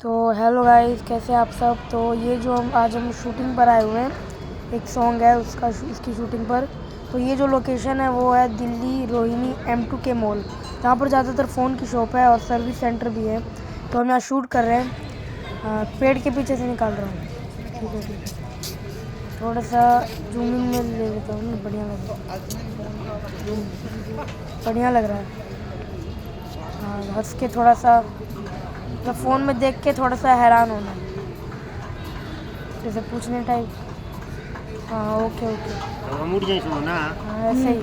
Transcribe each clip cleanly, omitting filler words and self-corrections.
तो hello guys, कैसे आप सब। तो ये जो आज हम शूटिंग पर आए हुए हैं, एक सॉन्ग है इसकी शूटिंग पर। तो ये जो लोकेशन है वो है दिल्ली रोहिणी M2K मॉल, जहाँ पर ज़्यादातर फ़ोन की शॉप है और सर्विस सेंटर भी है। तो हम यहाँ शूट कर रहे हैं। पेड़ के पीछे से निकाल रहा हूँ। ठीक है ठीक है, थोड़ा सा जूमिंग में ले लेता हूँ। बढ़िया लग रहा है, बढ़िया लग रहा है। हाँ, हंस के थोड़ा सा, मतलब फ़ोन में देख के थोड़ा सा हैरान होना, जैसे पूछने टाइप। हाँ ओके ओके, हम उठ जाए ना। हाँ ऐसे ही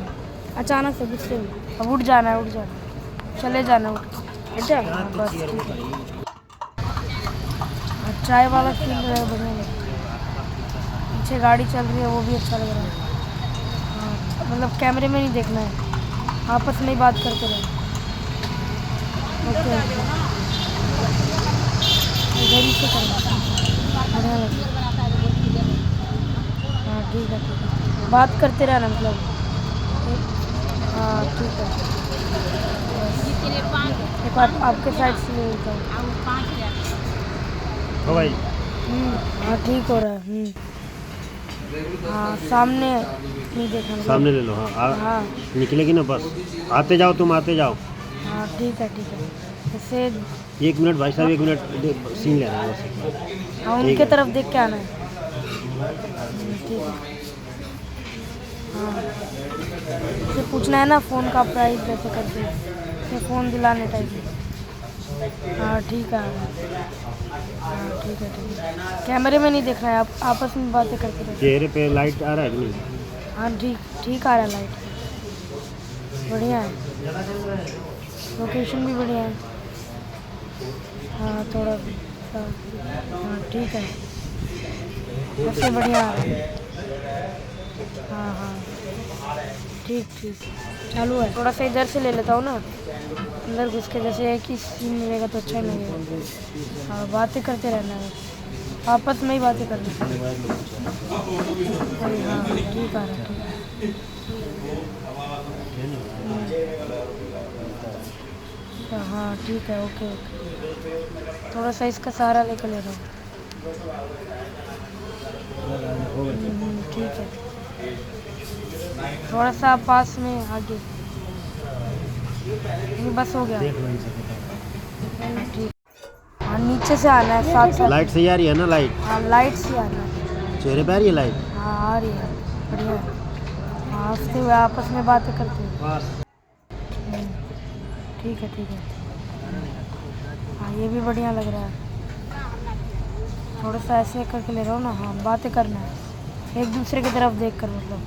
अचानक से गुस्से में अब उठ जाना है, चले जाना उठ के। अच्छा हाँ बस ठीक है। चाय वाला फील रहा है, बढ़िया लग रहा है। पीछे गाड़ी चल रही है, वो भी अच्छा लग रहा है। हाँ मतलब कैमरे में नहीं देखना है, आपस में ही बात करते रहे। ओके इधर ही से करना, बढ़िया लग रहा है। हाँ ठीक है, बात करते रहना मतलब। हाँ ठीक है, एक बार आपके साइड से ले लेता हूँ। हो भाई। हाँ ठीक हो रहा है। हाँ सामने नहीं देखना, सामने ले लो। हाँ हाँ निकलेगी ना बस। आते जाओ, तुम आते जाओ। हाँ ठीक है जैसे। 1 मिनट भाई साहब, 1 मिनट सीन ले रहा है। हाँ उनके तरफ देख के आना है। ठीक है। हाँ जैसे पूछना है ना फ़ोन का प्राइस कैसे करके, जैसे फ़ोन दिलाने टाइप। हाँ ठीक है। हाँ ठीक है, कैमरे में नहीं देखना है, आप आपस में बातें करते रहे। चेहरे पे लाइट आ रहा है कि नहीं? हाँ ठीक ठीक आ रहा है लाइट, बढ़िया है। लोकेशन भी बढ़िया है। हाँ थोड़ा सा, हाँ ठीक है, सबसे बढ़िया आ रहा है। हाँ हाँ ठीक चालू है। थोड़ा सा इधर से ले लेता हूँ ना, अंदर घुस के, जैसे एक ही सीन मिलेगा तो अच्छा लगेगा। हाँ बातें करते रहना है, आपस में ही बातें करना है। हाँ ठीक आ रहा है, ठीक है। हाँ ठीक है ओके ओके, थोड़ा सा इसका सहारा लेकर ले रहा हूँ। ठीक है, थोड़ा सा पास में आगे, बस हो गया। ठीक, हाँ नीचे से आना है, साथ साथ। लाइट सही आ रही है ना? लाइट, हाँ लाइट से आना है। चेहरे पे आ रही है लाइट। हाँ आ रही है, बढ़िया है। हाँ हंसते हुए आपस में बातें करते हुए। ठीक है। हाँ ये भी बढ़िया लग रहा है। थोड़ा सा ऐसे करके ले रहा हूँ ना। हाँ बातें करना है एक दूसरे की तरफ देख कर, मतलब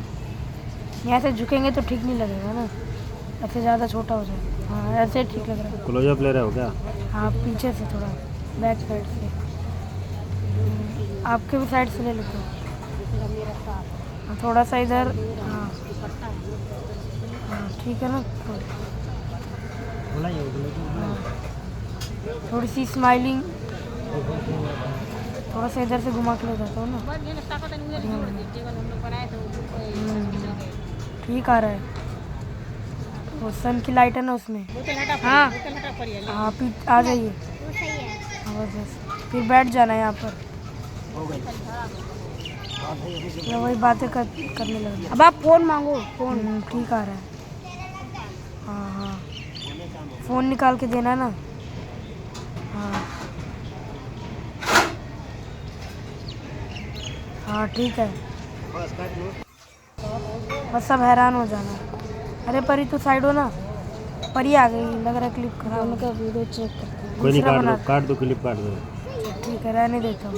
यहाँ से झुकेंगे तो ठीक नहीं लगेगा ना, ऐसे ज़्यादा छोटा हो जाए। हाँ ऐसे ठीक लग रहा है। क्लोजअप ले रहे हो क्या? हाँ पीछे से थोड़ा, बैक साइड से। आपके भी साइड से ले लेते हो। हाँ थोड़ा सा इधर। हाँ हाँ ठीक है ना। हाँ थोड़ी सी स्माइलिंग, थोड़ा सा इधर से घुमा के ले जाता हूँ ना। ठीक आ रहा है, वो सन की लाइट है ना उसमें। हाँ हाँ आ जाइए। हाँ बस फिर बैठ जाना है यहाँ पर। या वही बातें करने लगे। अब आप फ़ोन मांगो, फ़ोन ठीक आ रहा है। हाँ फ़ोन निकाल के देना ना। हाँ ठीक है, बस सब हैरान हो जाना। अरे परी तू साइड हो ना, परी आ गई, लग रहा है क्लिप खराब। उनका वीडियो चेक करते हैं। कोई नहीं, काट दो क्लिप, काट दो। ठीक है रहने देता हूँ।